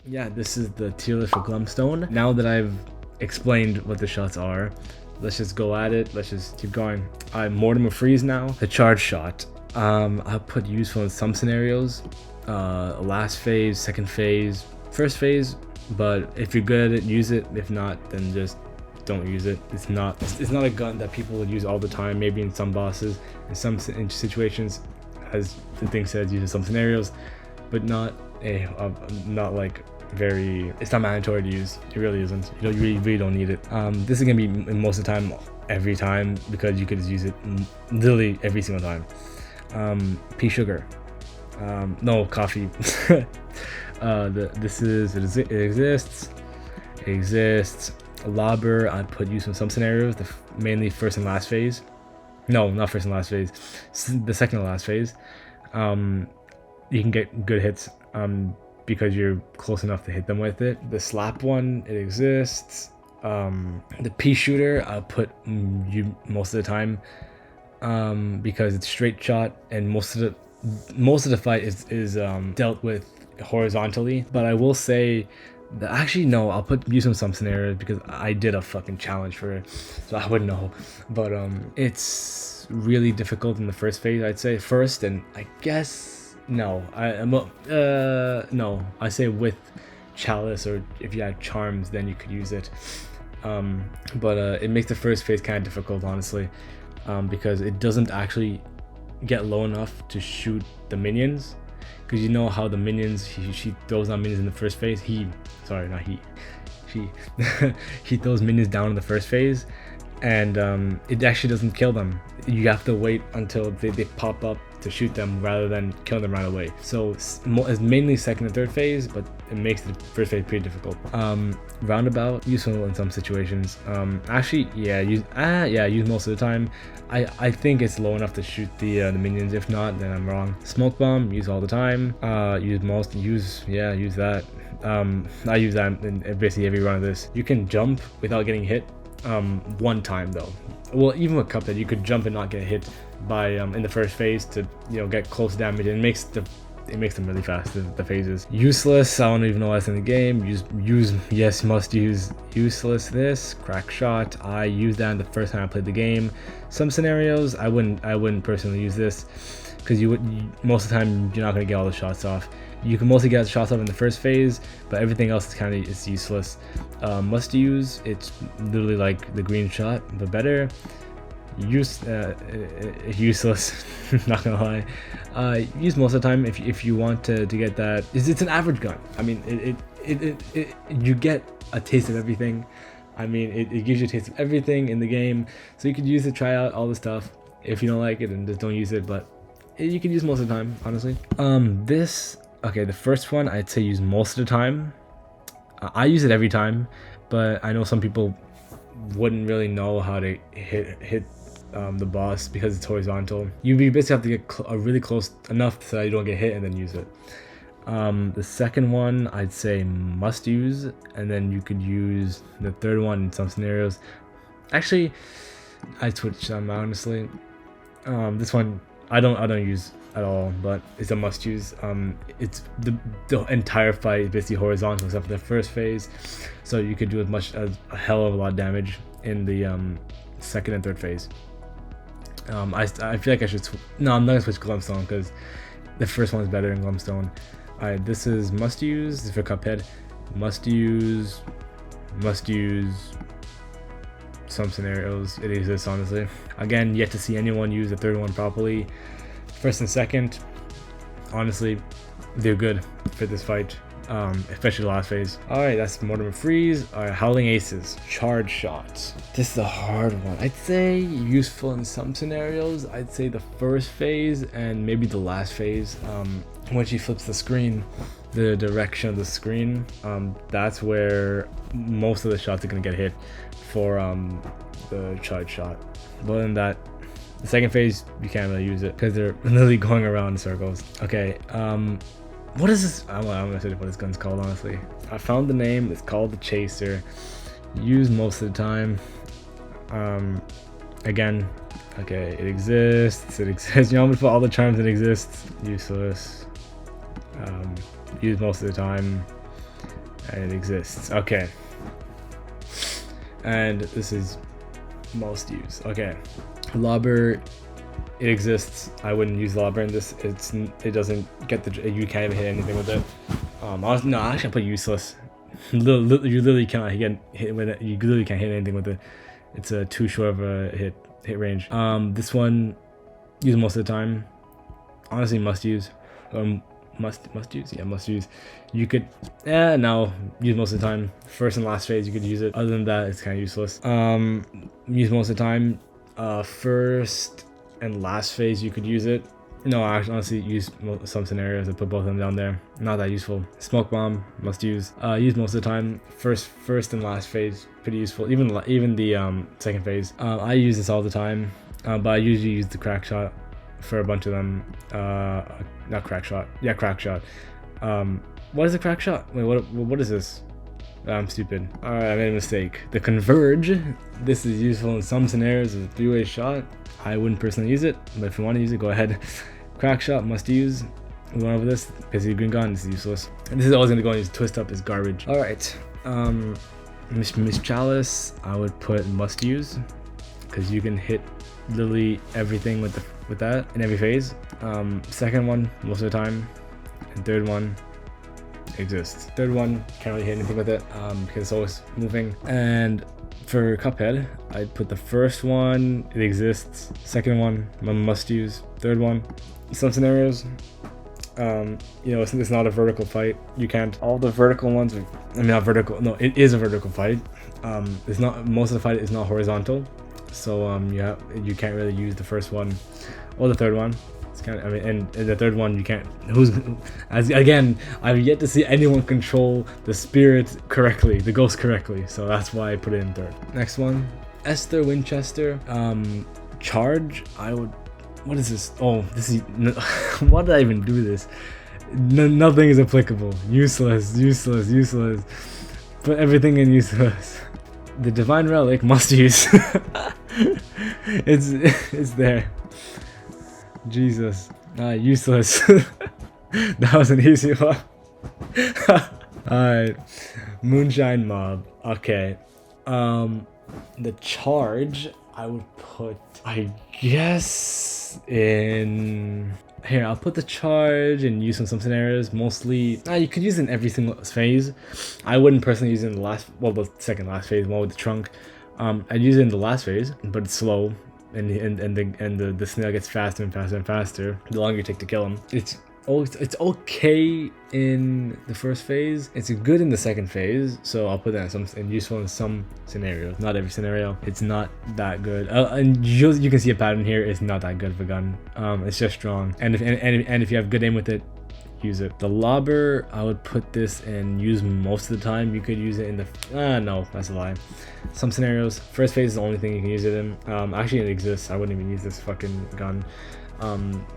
yeah, this is the tier list for Glumstone. Now that I've explained what the shots are, let's just go at it. Let's just keep going. Mortimer Freeze now. The charge shot. I'll put useful in some scenarios. Last phase, second phase, first phase. But if you're good at it, use it. If not, then just don't use it. It's not a gun that people would use all the time. Maybe in some bosses, in some situations, as the thing says, use in some scenarios, but not like very. It's not mandatory to use. It really isn't. You really don't need it. This is gonna be most of the time, every time, because you could just use it literally every single time. Pea Shooter. No, coffee. It exists. Lobber, I put use in some scenarios, mainly first and last phase. No, not first and last phase. The second and last phase. You can get good hits because you're close enough to hit them with it. The slap one, it exists. The Pea Shooter, I put you most of the time because it's straight shot and most of the fight is dealt with horizontally. But I will say that actually no, I'll put use in some scenarios because I did a fucking challenge for it, so I would know. But it's really difficult in the first phase, I'd say. First, and I guess no, I say with chalice, or if you had charms, then you could use it. But it makes the first phase kind of difficult, honestly, because it doesn't actually get low enough to shoot the minions. Because you know how the minions, she throws down minions in the first phase. She he throws minions down in the first phase, and it actually doesn't kill them. You have to wait until they pop up to shoot them rather than kill them right away. So it's mainly second and third phase, but it makes the first phase pretty difficult. Roundabout, useful in some situations. Actually, use most of the time. I think it's low enough to shoot the minions. If not, then I'm wrong. Smoke bomb, use all the time. Use that. I use that in basically every run of this. You can jump without getting hit one time though. Well, even with CUPHEAD, you could jump and not get hit by in the first phase to get close damage. And it makes them really fast, the phases. Useless, I don't even know what's in the game. Must use useless. This crack shot, I used that the first time I played the game. Some scenarios I wouldn't personally use this, because most of the time you're not going to get all the shots off. You can mostly get shots off in the first phase, but everything else is useless. Must use, it's literally like the green shot, but better. Useless. Not gonna lie. Use most of the time if you want to get that. It's an average gun. I mean, you get a taste of everything. I mean, it gives you a taste of everything in the game, so you could use it, try out all the stuff. If you don't like it, then just don't use it. But you can use most of the time, honestly. The first one I'd say use most of the time. I use it every time, but I know some people wouldn't really know how to hit the boss because it's horizontal. You basically have to get really close enough so that you don't get hit and then use it. The second one I'd say must use, and then you could use the third one in some scenarios. Actually, I switched them honestly. This one I don't use at all, but it's a must use. It's the entire fight is basically horizontal except for the first phase, so you could do a hell of a lot of damage in the second and third phase. I feel like I should no, I'm not gonna switch Glumstone because the first one is better in Glumstone. Alright, this is must use. This is for CUPHEAD. Must use some scenarios. It exists, honestly. Again, yet to see anyone use the third one properly. First and second, honestly, they're good for this fight, especially the last phase. Alright, that's Mortimer Freeze. Alright, Howling Aces, charge shots. This is a hard one. I'd say useful in some scenarios. I'd say the first phase and maybe the last phase. When she flips the screen, the direction of the screen, that's where most of the shots are gonna get hit for the charge shot. But other than that, the second phase, you can't really use it because they're literally going around in circles. Okay, what is this? I'm gonna say what this gun's called, honestly. I found the name. It's called the Chaser. Used most of the time. Again, okay, it exists. You know, I'm gonna put all the charms that exist. Useless. Used most of the time. and it exists. Okay. And this is most used. Okay. Lobber, it exists. I wouldn't use Lobber in this. It doesn't get the, you can't even hit anything with it. No, actually I put useless. You literally cannot hit with it. You literally can't hit anything with it. It's too short of a hit range. This one, use most of the time. Honestly, must use. Must use. Yeah, must use. You could, no, use most of the time. First and last phase, you could use it. Other than that, it's kind of useless. Use most of the time. First and last phase, you could use it. No, actually, honestly, use some scenarios and put both of them down there. Not that useful. Smoke bomb, must use. Use most of the time. First and last phase, pretty useful. Even the second phase. I use this all the time, but I usually use the crack shot for a bunch of them. Not crack shot. Yeah, crack shot. What is a crack shot? Wait, what is this? I'm stupid. Alright, I made a mistake. The converge. This is useful in some scenarios as a three-way shot. I wouldn't personally use it, but if you want to use it, go ahead. Crack shot, must use. We went over this. Basically, green gun is useless. And this is always going to go and use twist up is garbage. Alright. Miss Chalice, I would put must use. Because you can hit literally everything with that in every phase. Second one, most of the time. And third one, exists. Third one, can't really hit anything with it because it's always moving. And for Cuphead, I'd put the first one, it exists. Second one, must use. Third one, some scenarios, you know, it's not a vertical fight. You can't. All the vertical ones, I mean, not vertical. No, it is a vertical fight. It's not. Most of the fight is not horizontal, so you can't really use the first one or the third one. It's kind of, I mean, and the third one you can't. Again, I've yet to see anyone control the spirit correctly, the ghost correctly. So that's why I put it in third. Next one, Esther Winchester. Charge. I would. What is this? Oh, this is. Why did I even do this? Nothing is applicable. Useless. Put everything in useless. The Divine Relic must use. It's there. Jesus. Useless. That was an easy one. Alright. Moonshine Mob. Okay. The charge I would put, I guess, in here. I'll put the charge and use in some scenarios. Mostly, you could use it in every single phase. I wouldn't personally use it in the last, well, the second last phase, one with the trunk. I'd use it in the last phase, but it's slow, and the snail gets faster and faster and faster the longer you take to kill him. It's okay in the first phase. It's good in the second phase, so I'll put that in useful in some scenarios. Not every scenario. It's not that good, and you can see a pattern here. It's not that good of a gun. It's just strong, and if you have good aim with it, use it. The Lobber, I would put this and use most of the time. You could use it in the no, that's a lie. Some scenarios. First phase is the only thing you can use it in. Actually, it exists. I wouldn't even use this fucking gun.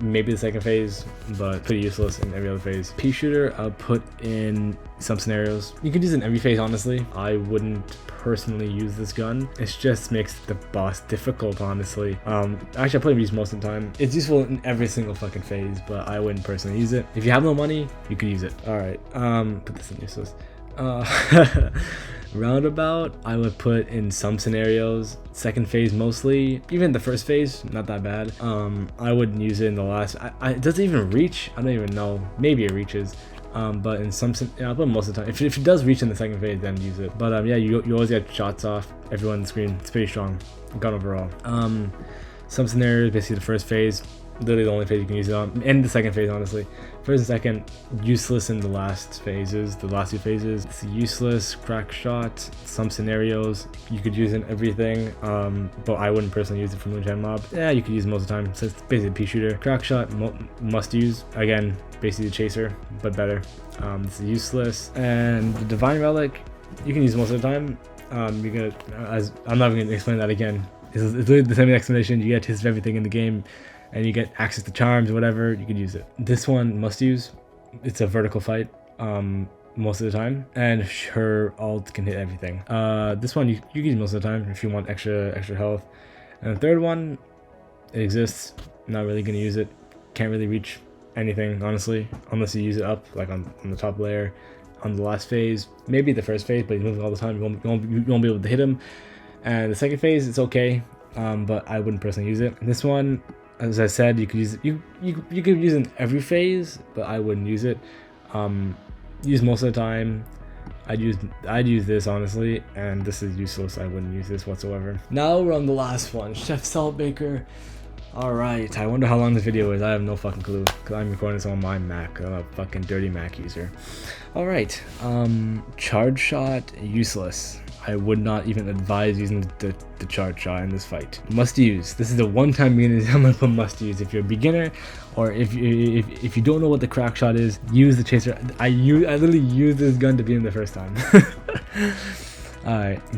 Maybe the second phase, but pretty useless in every other phase. Pea Shooter, I'll put in some scenarios. You can use it in every phase, honestly. I wouldn't personally use this gun. It just makes the boss difficult, honestly. Actually, I play these most of the time. It's useful in every single fucking phase, but I wouldn't personally use it. If you have no money, you could use it. Alright, put this in useless. Roundabout, I would put in some scenarios. Second phase mostly. Even the first phase, not that bad. I wouldn't use it in the last. It doesn't even reach. I don't even know. Maybe it reaches. But in some, I'll put most of the time. If it does reach in the second phase, then use it. But yeah, you always get shots off everyone on the screen. It's pretty strong gun overall. Some scenarios, basically the first phase, literally the only phase you can use it on, and the second phase, honestly. First and second, useless in the last phases, the last two phases. It's useless, crack shot. Some scenarios you could use in everything, but I wouldn't personally use it for Moonshine Mob. Yeah, you could use it most of the time. So it's basically Peashooter. Crack shot, must use. Again, basically the chaser, but better. This is useless. And the Divine Relic, you can use most of the time. I'm not even gonna explain that again. It's literally the same explanation. You get a taste of everything in the game, and you get access to charms or whatever. You could use it. This one, must use. It's a vertical fight most of the time, and her ult can hit everything. This one you can use most of the time if you want extra health. And the third one, it exists. Not really gonna use it. Can't really reach anything, honestly, unless you use it up, like on the top layer. on the last phase, maybe the first phase, but he's moving all the time. You won't be able to hit him. And the second phase, it's okay, but I wouldn't personally use it. This one, as I said, you could use it. You could use it in every phase, but I wouldn't use it. Use most of the time. I'd use this honestly, and this is useless. I wouldn't use this whatsoever. Now we're on the last one, Chef Saltbaker. Alright, I wonder how long this video is. I have no fucking clue, because I'm recording this on my Mac. I'm a fucking dirty Mac user. Alright, charge shot, useless. I would not even advise using the charge shot in this fight. Must use. This is the one time beginner I'm gonna put must use. If you're a beginner, or if you don't know what the crack shot is, use the chaser. I literally used this gun to beat him the first time.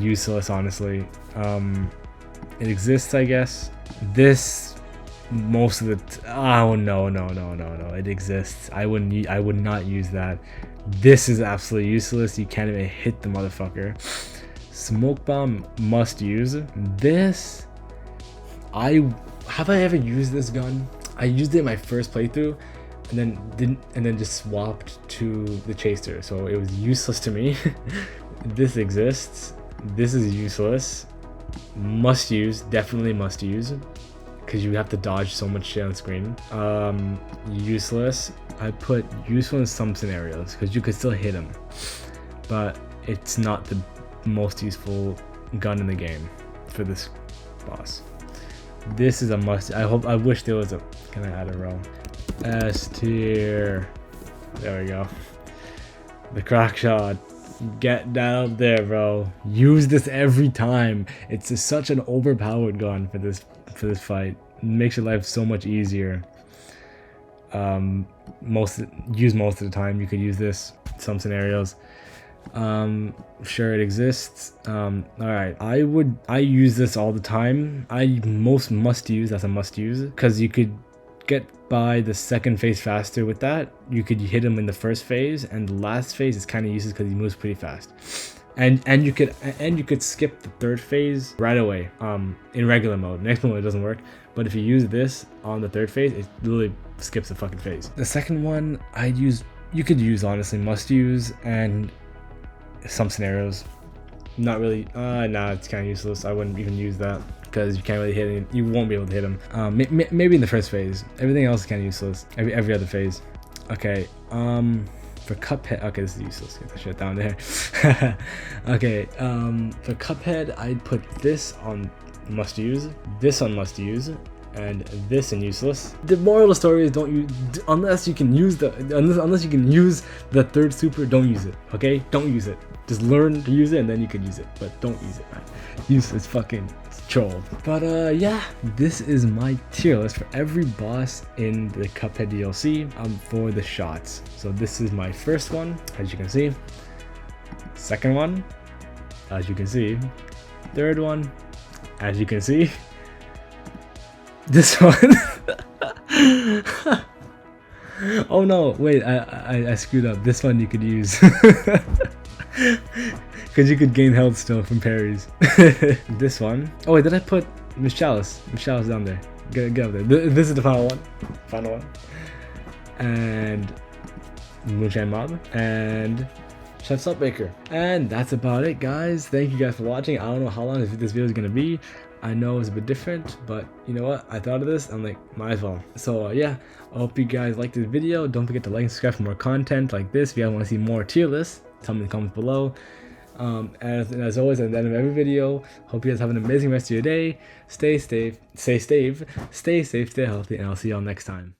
Useless, honestly. It exists, I guess. This most of the oh no, it exists. I would not use that. This is absolutely useless. You can't even hit the motherfucker. Smoke bomb, must use. This, have I ever used this gun? I used it in my first playthrough, and then just swapped to the chaser, so it was useless to me. This exists. This is useless. Must use, definitely must use, because you have to dodge so much shit on screen. Useless. I put useful in some scenarios because you could still hit him, but it's not the most useful gun in the game for this boss. This is a must. I wish there was a, can I add a row? S tier. There we go. The crack shot. Get down there, bro. Use this every time. It's just such an overpowered gun for this fight. It makes your life so much easier. Most of the time. You could use this in some scenarios. Sure, it exists. All right, I use this all the time. Must use, that's a must use, because you could get by the second phase faster with that. You could hit him in the first phase, and the last phase is kind of useless because he moves pretty fast. And you could skip the third phase right away. In regular mode. Next mode it doesn't work, but if you use this on the third phase, it literally skips the fucking phase. The second one you could use honestly, must use, and some scenarios. Not really. Nah, it's kind of useless. I wouldn't even use that because you can't really hit him. You won't be able to hit him. Maybe in the first phase. Everything else is kind of useless. Every other phase. Okay. For Cuphead. Okay, this is useless. Get that shit down there. Okay. For Cuphead, I'd put this on must use. This on must use. And this in useless. The moral of the story is unless you can use the third super, don't use it. Okay, don't use it. Just learn to use it and then you can use it, but don't use it, man. It's fucking troll. But yeah, this is my tier list for every boss in the Cuphead DLC for the shots. So this is my first one, as you can see. Second one, as you can see. Third one, as you can see. This one. Oh no, wait, I screwed up. This one you could use. Because you could gain health still from parries. This one. Oh wait, did I put Miss Chalice? Miss Chalice down there. Get up there. This is the final one. Final one. And Moonshine Mob. And Chef Saltbaker. And that's about it, guys. Thank you guys for watching. I don't know how long this video is going to be. I know it's a bit different, but you know what? I thought of this. I'm like, might as well. So yeah, I hope you guys liked this video. Don't forget to like and subscribe for more content like this. If you guys want to see more tier lists, tell me in the comments below. As always, at the end of every video, hope you guys have an amazing rest of your day. Stay safe, stay healthy, and I'll see y'all next time.